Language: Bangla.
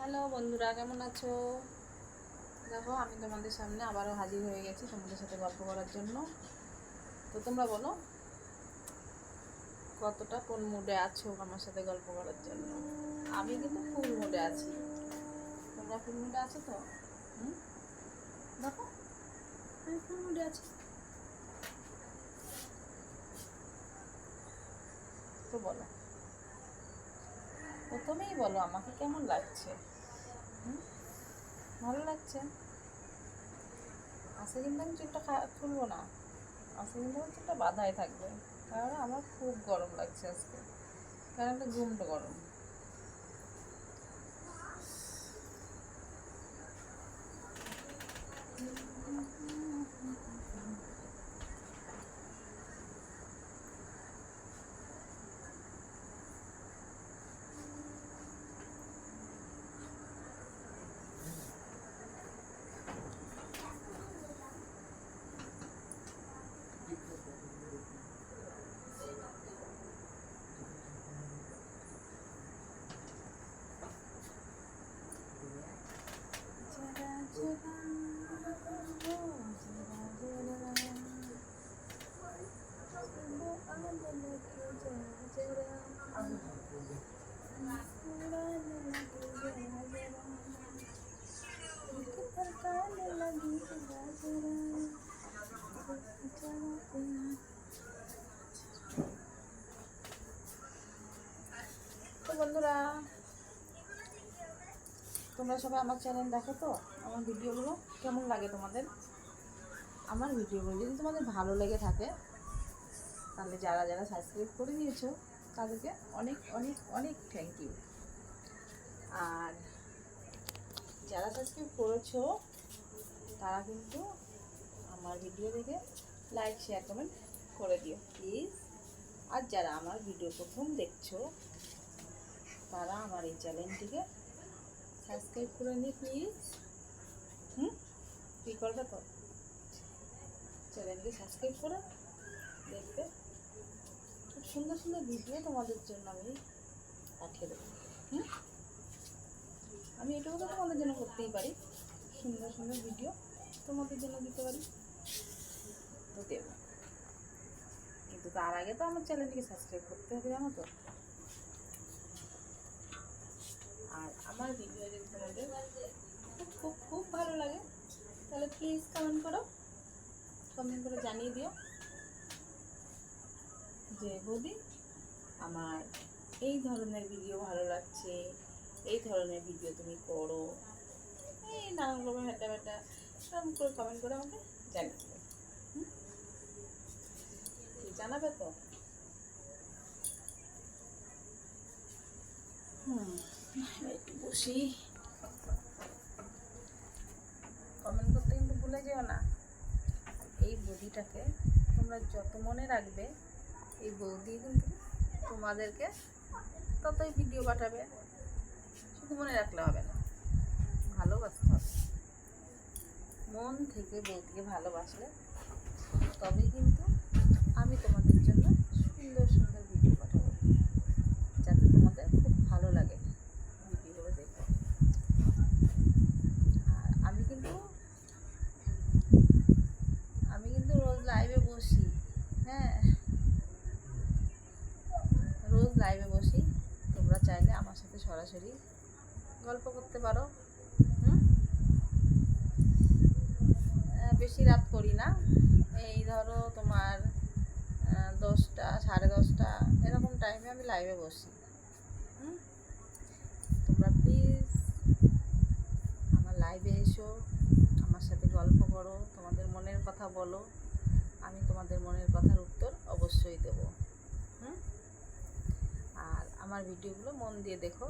হ্যালো বন্ধুরা, কেমন আছো? দেখো, আমি তোমাদের সামনে আবারও হাজির হয়ে গেছি তোমাদের সাথে গল্প করার জন্য। তো তোমরা বলো, কতটা কোন মুডে আছো আমার সাথে গল্প করার জন্য? আমি কিন্তু ফুল মুডে আছি। তোমরা ফুল মুডে আছো তো? হুম, দেখো, আমি ফুল মুডে আছি। তো বলো, প্রথমেই বলো আমাকে কেমন লাগছে। হুম, ভালো লাগছে? আজকে কিন্তু আমি চুলটা খুলবো না। আজকে কিন্তু আমার চুলটা বাঁধাই থাকবে, কারণ আমার খুব গরম লাগছে আজকে। কারণ একটা ঘুমটা গরম। তো বন্ধুরা, তোমরা সবাই আমার চ্যানেল দেখো তো? আমার ভিডিওগুলো কেমন লাগে তোমাদের? আমার ভিডিওগুলো যদি তোমাদের ভালো লেগে থাকে, তাহলে যারা যারা সাবস্ক্রাইব করে দিয়েছো তাদেরকে অনেক অনেক অনেক থ্যাংক ইউ। আর যারা সাবস্ক্রাইব করেছো তারা কিন্তু আমার ভিডিও দেখে লাইক শেয়ার কমেন্ট করে দিও প্লিজ। আর যারা আমার ভিডিও প্রথম দেখছো তারা আমার এই চ্যানেলটিকে সাবস্ক্রাইব করে নিই প্লিজ। কী করবে তো? চ্যানেলটি সাবস্ক্রাইব করে দেখবে, খুব সুন্দর সুন্দর ভিডিও তোমাদের জন্য আমি পাঠিয়ে দেবো। আমি এটুকু তো তোমাদের জন্য করতেই পারি, সুন্দর সুন্দর ভিডিও তোমাদের জন্য দিতে পারি, তো দেবো। কিন্তু তার আগে তো আমার চ্যানেলটিকে সাবস্ক্রাইব করতে হবে, জানো তো? আর আমার ভিডিও যদি তোমাদের খুব খুব খুব ভালো লাগে তাহলে প্লিজ কমেন্ট করে জানিয়ে দিও যে বৌদি, আমার এই ধরনের ভিডিও ভালো লাগছে, এই ধরনের ভিডিও তুমি করো, এই নানান রকমের হেঁটা ব্যাটা এরকম করে কমেন্ট করে আমাকে জানিয়ে দিও। জানাবে তো? একটু বসি, কমেন্ট করতে কিন্তু ভুলে যেও না। এই বৌদিটাকে তোমরা যত মনে রাখবে, এই বৌদি কিন্তু তোমাদেরকে ততই ভিডিও পাঠাবে। শুধু মনে রাখলে হবে না, ভালোবাসতে হবে। মন থেকে বৌদিকে ভালোবাসলে তবেই কিন্তু আমি তোমাদের জন্য সুন্দর সুন্দর ভিডিও পাঠাবো, যাতে তোমাদের খুব ভালো লাগে ভিডিওগুলো দেখে। আর আমি কিন্তু রোজ লাইভে বসি। হ্যাঁ, রোজ লাইভে বসি। তোমরা চাইলে আমার সাথে সরাসরি গল্প করতে পারো। বেশি রাত করি না, এই ধরো তোমার 10টা 10:30 এরকম টাইমে আমি লাইভে বসি। তোমরা প্লিজ আমার লাইভে এসো, আমার সাথে গল্প করো, তোমাদের মনের কথা বলো। আমি তোমাদের মনের কথার উত্তর অবশ্যই দেবো। আর আমার ভিডিওগুলো মন দিয়ে দেখো।